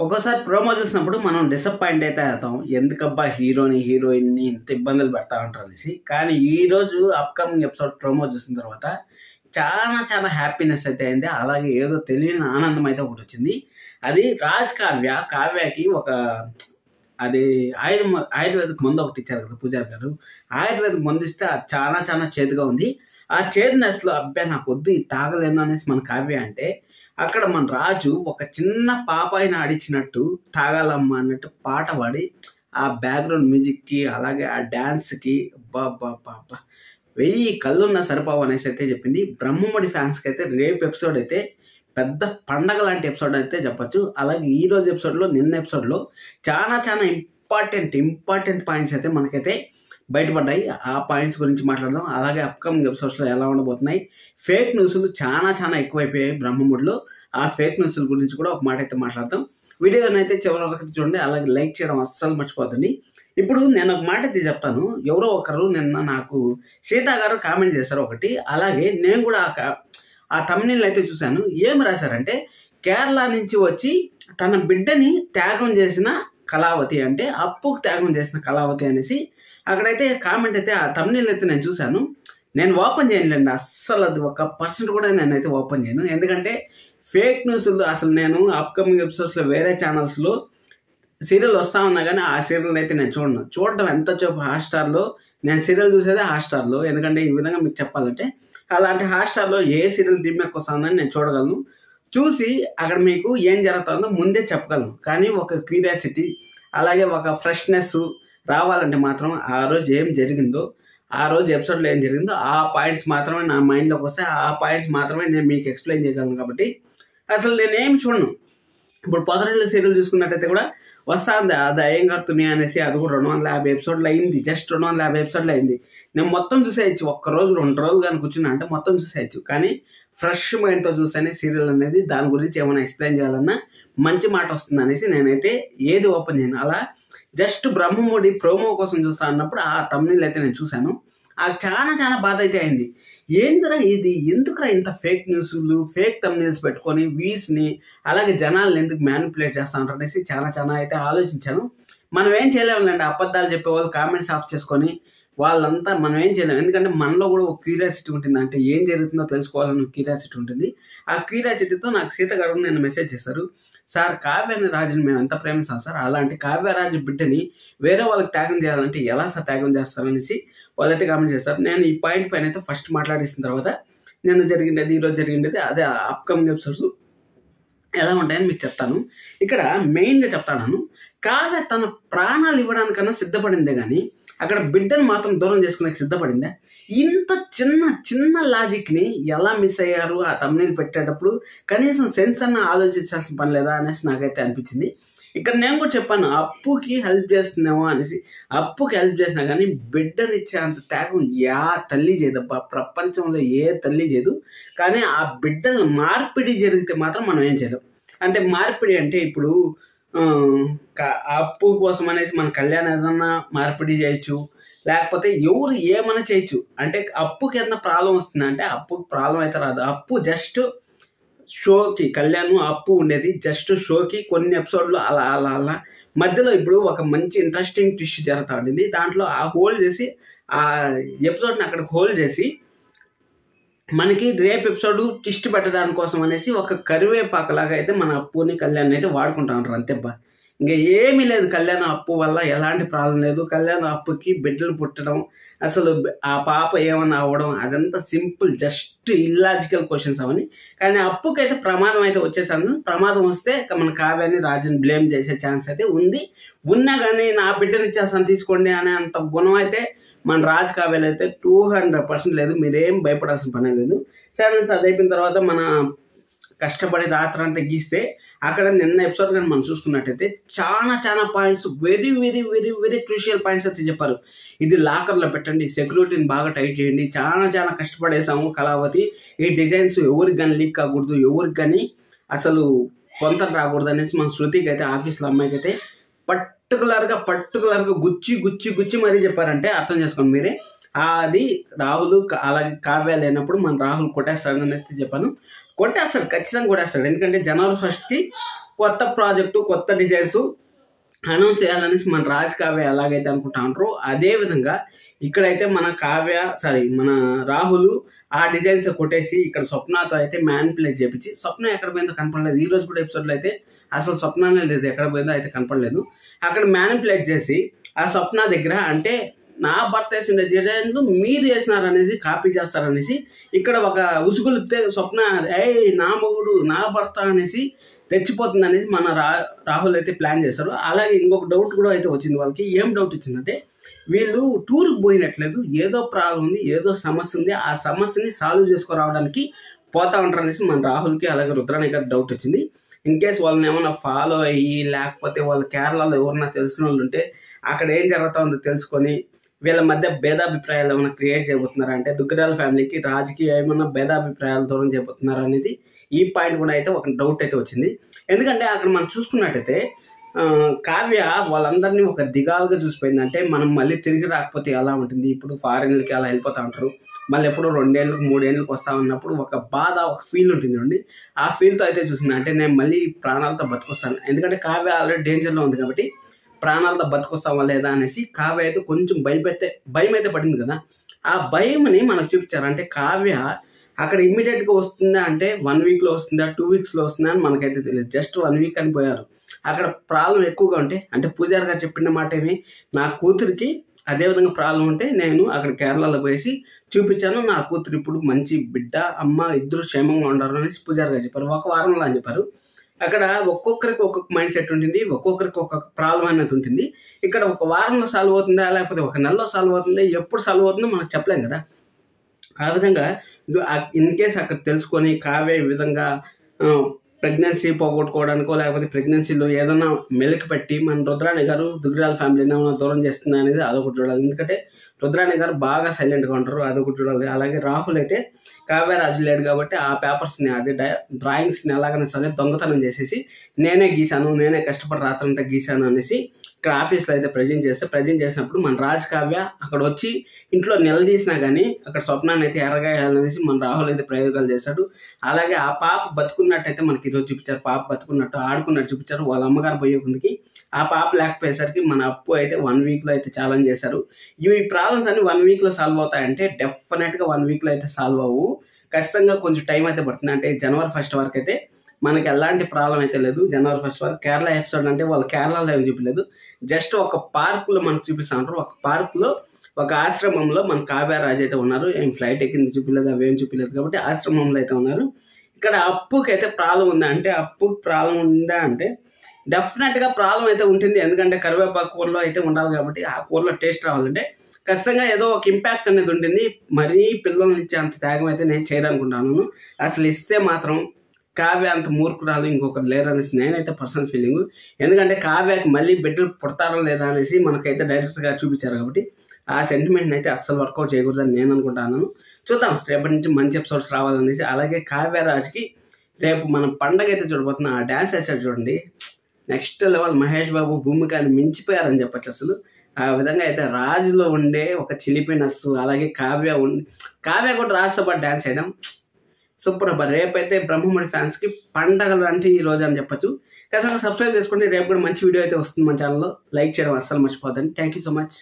ఒక్కోసారి ప్రోమో చూసినప్పుడు మనం డిసప్పాయింట్ అయితే అవుతాం. ఎందుకబ్బా హీరోయిన్ని ఇంత ఇబ్బందులు పెడతా ఉంటారు అనేసి. కానీ ఈరోజు అప్కమింగ్ ఎపిసోడ్ ప్రోమో చూసిన తర్వాత చాలా చాలా హ్యాపీనెస్ అయితే అయింది. అలాగే ఏదో తెలియని ఆనందం అయితే ఒకటి వచ్చింది. అది కావ్యకి ఒక అది ఆయుర్వేదిక్ మందు ఒకటి ఇచ్చారు కదా పూజారి గారు. ఆయుర్వేదిక్ మందు ఇస్తే అది చాలా చాలా చేదుగా ఉంది. ఆ చేదునెస్లో అబ్బాయి నాకు వద్దు ఇది తాగలేను అనేసి మన కావ్య అంటే, అక్కడ మన రాజు ఒక చిన్న పాప అయినా ఆడిచ్చినట్టు తాగాలమ్మా అన్నట్టు పాట పాడి ఆ బ్యాక్గ్రౌండ్ మ్యూజిక్కి అలాగే ఆ డ్యాన్స్కి బాబా 1000 కళ్ళున్న సరిపోవు అనేసి అయితే చెప్పింది. బ్రహ్మముడి ఫ్యాన్స్కి అయితే రేపు ఎపిసోడ్ అయితే పెద్ద పండగ లాంటి ఎపిసోడ్ అయితే చెప్పచ్చు. అలాగే ఈ రోజు ఎపిసోడ్లో నిన్న ఎపిసోడ్లో చాలా చాలా ఇంపార్టెంట్ పాయింట్స్ అయితే మనకైతే బయటపడ్డాయి. ఆ పాయింట్స్ గురించి మాట్లాడదాం. అలాగే అప్కమింగ్ ఎపిసోడ్స్లో ఎలా ఉండబోతున్నాయి. ఫేక్ న్యూస్లు చాలా ఎక్కువైపోయాయి బ్రహ్మముడిలో. ఆ ఫేక్ న్యూస్ల గురించి కూడా ఒక మాట అయితే మాట్లాడతాం. వీడియోని అయితే చివరి వరకు చూడండి. అలాగే లైక్ చేయడం అస్సలు మర్చిపోతుంది. ఇప్పుడు నేను ఒక మాట అయితే చెప్తాను. ఎవరో ఒకరు నిన్న నాకు సీతా గారు కామెంట్ చేశారు ఒకటి. అలాగే నేను కూడా ఆ thumbnail అయితే చూశాను. ఏం రాశారంటే, కేరళ నుంచి వచ్చి తన బిడ్డని త్యాగం చేసిన కళావతి, అంటే అప్పుకు త్యాగం చేసిన కళావతి అనేసి అక్కడైతే కామెంట్ అయితే ఆ thumbnail అయితే నేను చూశాను. నేను ఓపెన్ చేయలేండి, అస్సలు అది 1% కూడా నేనైతే ఓపెన్ చేయను. ఎందుకంటే ఫేక్ న్యూస్లు అసలు నేను అప్కమింగ్ ఎపిసోడ్స్లో వేరే ఛానల్స్లో సీరియల్ వస్తా ఉన్నా కానీ ఆ సీరియల్ అయితే నేను చూడడం ఎంత చెప్పు. హాట్స్టార్లో నేను సీరియల్ చూసేదే హాట్స్టార్లో. ఎందుకంటే ఈ విధంగా మీకు చెప్పాలంటే అలాంటి హాట్స్టార్లో ఏ సీరియల్ రీమేక్ వస్తుందని నేను చూడగలను. చూసి అక్కడ మీకు ఏం జరుగుతుందో ముందే చెప్పగలను. కానీ ఒక క్యూరియాసిటీ అలాగే ఒక ఫ్రెష్నెస్ రావాలంటే మాత్రం ఆ రోజు ఏం జరిగిందో, ఆ రోజు ఎపిసోడ్లో ఏం జరిగిందో ఆ పాయింట్స్ మాత్రమే నా మైండ్లోకి వస్తాయి. ఆ పాయింట్స్ మాత్రమే నేను మీకు ఎక్స్ప్లెయిన్ చేయగలను. కాబట్టి అసలు నేనేం చూడను. ఇప్పుడు పొదరిల్లు సీరియల్ చూసుకున్నట్టయితే కూడా వస్తుంది అది అయ్యంగార్ తుని అనేసి, అది కూడా 250 ఎపిసోడ్లు అయింది. జస్ట్ 250 ఎపిసోడ్లు అయింది. నేను మొత్తం చూసేయచ్చు. 1 రోజు 2 రోజులు కానీ కూర్చున్నా అంటే మొత్తం చూసేయచ్చు. కానీ ఫ్రెష్ మైండ్తో చూస్తేనే సీరియల్ అనేది దాని గురించి ఏమైనా ఎక్స్ప్లెయిన్ చేయాలన్నా మంచి మాట వస్తుంది అనేసి నేనైతే ఏది ఓపెన్ చేయను. అలా జస్ట్ బ్రహ్మముడి ప్రోమో కోసం చూస్తా అన్నప్పుడు ఆ thumbnail అయితే నేను చూశాను. అది చాలా బాధ అయితే అయింది. ఏందిరా ఇది, ఎందుకురా ఇంత ఫేక్ న్యూస్లు ఫేక్ thumbnails పెట్టుకొని వ్యూస్ని అలాగే జనాలను ఎందుకు మ్యానిపులేట్ చేస్తా ఉంటారు అనేసి చాలా అయితే ఆలోచించాను. మనం ఏం చేయలేములేండి, అబద్ధాలు చెప్పేవాళ్ళు కామెంట్స్ ఆఫ్ చేసుకొని వాళ్ళంతా మనం ఏం చేయలేము. ఎందుకంటే మనలో కూడా ఒక క్యూరియాసిటీ ఉంటుంది. అంటే ఏం జరుగుతుందో తెలుసుకోవాలని క్యూరియాసిటీ ఉంటుంది. ఆ క్యూరియాసిటీతో నాకు సీత గారు నేను మెసేజ్ చేశారు. సార్, కావ్యాని రాజుని మేము ఎంత ప్రేమిస్తాం సార్, అలాంటి కావ్యరాజు బిడ్డని వేరే వాళ్ళకి త్యాగం చేయాలంటే ఎలా సార్ త్యాగం చేస్తామనేసి వాళ్ళైతే కామెంట్ చేస్తారు. నేను ఈ పాయింట్ పైన అయితే ఫస్ట్ మాట్లాడేసిన తర్వాత నిన్న జరిగిండేది ఈరోజు జరిగిండేది అదే అప్కమింగ్ ఎపిసోడ్స్ ఎలా ఉంటాయని మీకు చెప్తాను. ఇక్కడ మెయిన్గా చెప్తాను, కావ్య తన ప్రాణాలు ఇవ్వడానికన్నా సిద్ధపడిందే కానీ అక్కడ బిడ్డను మాత్రం దూరం చేసుకునే సిద్ధపడిందా? ఇంత చిన్న లాజిక్ని ఎలా మిస్ అయ్యారు ఆ thumbnail పెట్టేటప్పుడు? కనీసం సెన్స్ అన్న ఆలోచించాల్సిన పని లేదా అనేసి నాకైతే అనిపించింది. ఇక్కడ నేను కూడా చెప్పాను, అప్పుకి హెల్ప్ చేస్తుందేమో అనేసి. అప్పుకి హెల్ప్ చేసినా కానీ బిడ్డనిచ్చే అంత త్యాగం తల్లి చేయదబ్బా, ప్రపంచంలో ఏ తల్లి చేయదు. కానీ ఆ బిడ్డలు మార్పిడి జరిగితే మాత్రం మనం ఏం చేయలేం. అంటే మార్పిడి అంటే ఇప్పుడు అప్పు కోసం అనేసి మన కళ్యాణ్ ఏదన్నా మార్పిడి చేయొచ్చు, లేకపోతే ఎవరు ఏమైనా చేయొచ్చు. అంటే అప్పుకి ఏదైనా ప్రాబ్లం వస్తుంది అంటే అప్పుకి ప్రాబ్లం అయితే రాదు. అప్పు జస్ట్ షోకి, కళ్యాణ్ అప్పు ఉండేది జస్ట్ షోకి కొన్ని ఎపిసోడ్లు అలా మధ్యలో ఇప్పుడు ఒక మంచి ఇంట్రెస్టింగ్ ట్విస్ట్ జరుగుతూ ఉంటుంది. దాంట్లో ఆ హోల్డ్ చేసి ఆ ఎపిసోడ్ని అక్కడ హోల్డ్ చేసి మనకి రేపు ఎపిసోడ్ ట్విస్ట్ పెట్టడానికి కోసం అనేసి ఒక కరివేపాకలాగా అయితే మన అప్పుని కళ్యాణ్ అయితే వాడుకుంటా ఉంటారు. అంతేబ్బా, ఇంకా ఏమీ లేదు. కళ్యాణ్ అప్పు వల్ల ఎలాంటి ప్రాబ్లం లేదు. కళ్యాణ్ అప్పుకి బిడ్డలు పుట్టడం, అసలు ఆ పాప ఏమన్నా అవ్వడం అదంతా సింపుల్, జస్ట్ ఇల్లాజికల్ క్వశ్చన్స్ అవన్నీ. కానీ అప్పుకైతే ప్రమాదం అయితే వచ్చేసాను. ప్రమాదం వస్తే మన కావ్యాన్ని రాజుని బ్లేమ్ చేసే ఛాన్స్ అయితే ఉంది. ఉన్నా కానీ నా బిడ్డని ఇచ్చేస్తాను తీసుకోండి అనే అంత గుణం అయితే మన రాజు కావ్యాలు అయితే 200% లేదు. మీరేం భయపడాల్సిన పనే లేదు. సరే, అది అయిపోయిన తర్వాత మన కష్టపడి రాత్రంతా గీస్తే అక్కడ నిన్న ఎపిసోడ్ కానీ మనం చూసుకున్నట్టయితే చాలా పాయింట్స్, వెరీ క్రూషియల్ పాయింట్స్ అయితే చెప్పారు. ఇది లాకర్లో పెట్టండి, సెక్యూరిటీని బాగా టైట్ చేయండి, చాలా కష్టపడేసాము కళావతి, ఈ డిజైన్స్ ఎవరికి కానీ లీక్ కాకూడదు, ఎవరికి కానీ అసలు కొంత రాకూడదు అనేసి మన శృతికి అయితే ఆఫీస్లో అమ్మాయికి అయితే పర్టికులర్గా గుచ్చి మరీ చెప్పారంటే అర్థం చేసుకోండి మీరే. అది రాహుల్ అలాగే కావ్య లేనప్పుడు మన రాహుల్ కొట్టేస్తాడని అయితే చెప్పాను. కొట్టేస్తాడు, ఖచ్చితంగా కొట్టేస్తాడు. ఎందుకంటే జనవరి 1st కొత్త ప్రాజెక్టు కొత్త డిజైన్స్ అనౌన్స్ చేయాలనేసి మన రాజ్ కావ్య ఎలాగైతే అనుకుంటా ఉంటారో అదే విధంగా ఇక్కడైతే మన రాహుల్ ఆ డిజైన్స్ కొట్టేసి ఇక్కడ స్వప్నతో అయితే మ్యానిపులేట్ చేపించి స్వప్న ఎక్కడ పోయిందో కనపడలేదు. ఈ రోజు కూడా ఎపిసోడ్లో అయితే అసలు స్వప్ననే లేదు, ఎక్కడ పోయిందో అయితే కనపడలేదు. అక్కడ మ్యానిపులేట్ చేసి ఆ స్వప్న దగ్గర అంటే నా భర్త వేసిన డిజైన్లు మీరు వేసినారనేసి కాపీ చేస్తారనేసి ఇక్కడ ఒక ఉసుగులిపితే స్వప్న నా మొగుడు నా భర్త అనేసి రెచ్చిపోతుంది అనేసి మన రాహుల్ అయితే ప్లాన్ చేశారు. అలాగే ఇంకొక డౌట్ కూడా అయితే వచ్చింది వాళ్ళకి. ఏం డౌట్ వచ్చిందంటే వీళ్ళు టూర్కి పోయినట్లేదు, ఏదో ప్రాబ్లం ఉంది, ఏదో సమస్య ఉంది, ఆ సమస్యని సాల్వ్ చేసుకురావడానికి పోతా ఉంటారు అనేసి మన రాహుల్కి అలాగే రుద్రాణి గారికి డౌట్ వచ్చింది. ఇన్ కేస్ వాళ్ళని ఏమైనా ఫాలో అయ్యి లేకపోతే వాళ్ళు కేరళలో ఎవరన్నా తెలిసిన వాళ్ళు ఉంటే అక్కడ ఏం జరుగుతుందో తెలుసుకొని వీళ్ళ మధ్య భేదాభిప్రాయాలు ఏమైనా క్రియేట్ చేయబోతున్నారా అంటే దుగ్గరాల ఫ్యామిలీకి రాజకీయ ఏమైనా భేదాభిప్రాయాలు దూరం చేయబోతున్నారా అనేది ఈ పాయింట్ కూడా అయితే ఒక డౌట్ అయితే వచ్చింది. ఎందుకంటే అక్కడ మనం చూసుకున్నట్టయితే కావ్య వాళ్ళందరినీ ఒక దిగాలుగా చూసిపోయింది. అంటే మనం మళ్ళీ తిరిగి రాకపోతే ఎలా ఉంటుంది, ఇప్పుడు ఫారిన్లకి అలా వెళ్ళిపోతూ ఉంటారు, మళ్ళీ ఎప్పుడో 2 ఏళ్ళకి 3 ఏళ్ళకి వస్తా ఉన్నప్పుడు ఒక బాధ ఒక ఫీల్ ఉంటుంది చూడండి. ఆ ఫీల్తో అయితే చూసింది అంటే నేను మళ్ళీ ప్రాణాలతో బతుకొస్తాను, ఎందుకంటే కావ్య ఆల్రెడీ డేంజర్లో ఉంది కాబట్టి ప్రాణాలతో బతుకొస్తావా లేదా అనేసి కావ్య అయితే కొంచెం భయం అయితే పడింది కదా. ఆ భయంని మనకు చూపించారు. అంటే కావ్య అక్కడ ఇమ్మీడియట్గా వస్తుందా అంటే 1 వీక్లో వస్తుందా 2 వీక్స్లో వస్తుందా అని మనకైతే తెలియదు. జస్ట్ 1 వీక్ అని పోయారు. అక్కడ ప్రాబ్లం ఎక్కువగా ఉంటే అంటే పూజారి గారు చెప్పిన మాట ఏమి, నా కూతురికి అదేవిధంగా ప్రాబ్లం ఉంటే నేను అక్కడ కేరళలో పోయేసి చూపించాను, నా కూతురు ఇప్పుడు మంచి బిడ్డ అమ్మ ఇద్దరు క్షేమంగా ఉండరు అనేసి పూజారి గారు చెప్పారు. 1 వారంలో అని చెప్పారు. అక్కడ ఒక్కొక్కరికి ఒక్కొక్క మైండ్ సెట్ ఉంటుంది, ఒక్కొక్కరికి ఒక్కొక్క ప్రాబ్లం అనేది ఉంటుంది. ఇక్కడ 1 వారంలో సాల్వ్ అవుతుందా లేకపోతే 1 నెలలో సాల్వ్ అవుతుందా, ఎప్పుడు సాల్వ్ అవుతుందో మనకు చెప్పలేం కదా. ఆ విధంగా ఇన్ కేస్ అక్కడ తెలుసుకొని కావ్య ఈ విధంగా ప్రెగ్నెన్సీ పోగొట్టుకోవడానికో లేకపోతే ప్రెగ్నెన్సీలో ఏదైనా మెలికి పెట్టి మన రుద్రాణి గారు దుగ్గరాల ఫ్యామిలీని ఏమైనా దూరం చేస్తుంది అనేది అదొకటి చూడాలి. ఎందుకంటే రుద్రాణి గారు బాగా సైలెంట్గా ఉంటారు, అదొకటి చూడాలి. అలాగే రాహుల్ అయితే కావ్య రాజు లేడు కాబట్టి ఆ పేపర్స్ని అదే డ్రాయింగ్స్ని ఎలాగైనా సరే దొంగతనం చేసేసి నేనే గీశాను, నేనే కష్టపడి రాత్రంతా గీశాను అనేసి ఇక్కడ ఆఫీస్లో అయితే ప్రజెంట్ చేసినప్పుడు మన రాజ్ కావ్య అక్కడ వచ్చి ఇంట్లో నిలదీసినా కానీ అక్కడ స్వప్నాన్ని అయితే ఎరగాయాలనేసి మన రాహుల్ అయితే ప్రయోగాలు చేశాడు. అలాగే ఆ పాప బతుకున్నట్టయితే మనకి ఈరోజు చూపించారు, పాప బతుకున్నట్టు ఆడుకున్నట్టు చూపించారు. వాళ్ళ అమ్మగారు పోయే ముందుకి ఆ పాప లేకపోయేసరికి మన అప్పు అయితే 1 వీక్లో అయితే ఛాలెంజ్ చేశారు. ఈ ప్రాబ్లమ్స్ అన్ని 1 వీక్లో సాల్వ్ అవుతాయంటే డెఫినెట్గా 1 వీక్లో అయితే సాల్వ్ అవ్వు, ఖచ్చితంగా కొంచెం టైం అయితే పడుతుంది. అంటే జనవరి 1 వరకు అయితే మనకి ఎలాంటి ప్రాబ్లం అయితే లేదు. జనవరి 1 వరకు కేరళ ఎపిసోడ్ అంటే వాళ్ళు కేరళలో ఏం చూపించలేదు, జస్ట్ ఒక పార్కులో మనకు చూపిస్తూ ఉంటారు. ఒక పార్కులో ఒక ఆశ్రమంలో మన కావ్య రాజు అయితే ఉన్నారు. ఏం ఫ్లైట్ ఎక్కింది చూపించలేదు, అవేం చూపించలేదు కాబట్టి ఆశ్రమంలో అయితే ఉన్నారు. ఇక్కడ అప్పుకి అయితే ప్రాబ్లం ఉందా అంటే అప్పుకి ప్రాబ్లం ఉందా అంటే డెఫినెట్గా ప్రాబ్లం అయితే ఉంటుంది. ఎందుకంటే కరివేపాకు కూరలో అయితే ఉండాలి కాబట్టి ఆ కూరలో టేస్ట్ రావాలంటే ఖచ్చితంగా ఏదో ఒక ఇంపాక్ట్ అనేది ఉంటుంది. మరీ పిల్లల్ని ఇచ్చే అంత త్యాగం అయితే నేను చేయాలనుకుంటున్నాను. అసలు ఇస్తే మాత్రం కావ్య అంత మూర్ఖురాలు ఇంకొకరు లేరు అనేసి నేనైతే పర్సనల్ ఫీలింగ్. ఎందుకంటే కావ్యకి మళ్ళీ బిడ్డలు పుడతారో లేదా అనేసి మనకైతే డైరెక్ట్గా చూపించారు కాబట్టి ఆ సెంటిమెంట్ని అయితే అస్సలు వర్కౌట్ చేయకూడదని నేను అనుకుంటున్నాను. చూద్దాం రేపటి నుంచి మంచి ఎపిసోడ్స్ రావాలనేసి. అలాగే కావ్య రాజ్కి రేపు మనం పండగ అయితే చూడబోతున్నాం. ఆ డ్యాన్స్ వేసాడు చూడండి, నెక్స్ట్ లెవెల్. మహేష్ బాబు భూమికని మించిపోయారని చెప్పచ్చు. అసలు ఆ విధంగా అయితే రాజులో ఉండే ఒక చిలిపినెస్, అలాగే కావ్య కూడా రాజుతో పాటు డ్యాన్స్ వేయడం సూపర్. రేపైతే బ్రహ్మముడి ఫ్యాన్స్కి పండగలు అంటే ఈ రోజు అని చెప్పచ్చు. ఖచ్చితంగా సబ్స్క్రైబ్ చేసుకోండి. రేపు కూడా మంచి వీడియో అయితే వస్తుంది మన ఛానల్లో. లైక్ చేయడం అస్సలు మర్చిపోద్దండి. Thank you so much.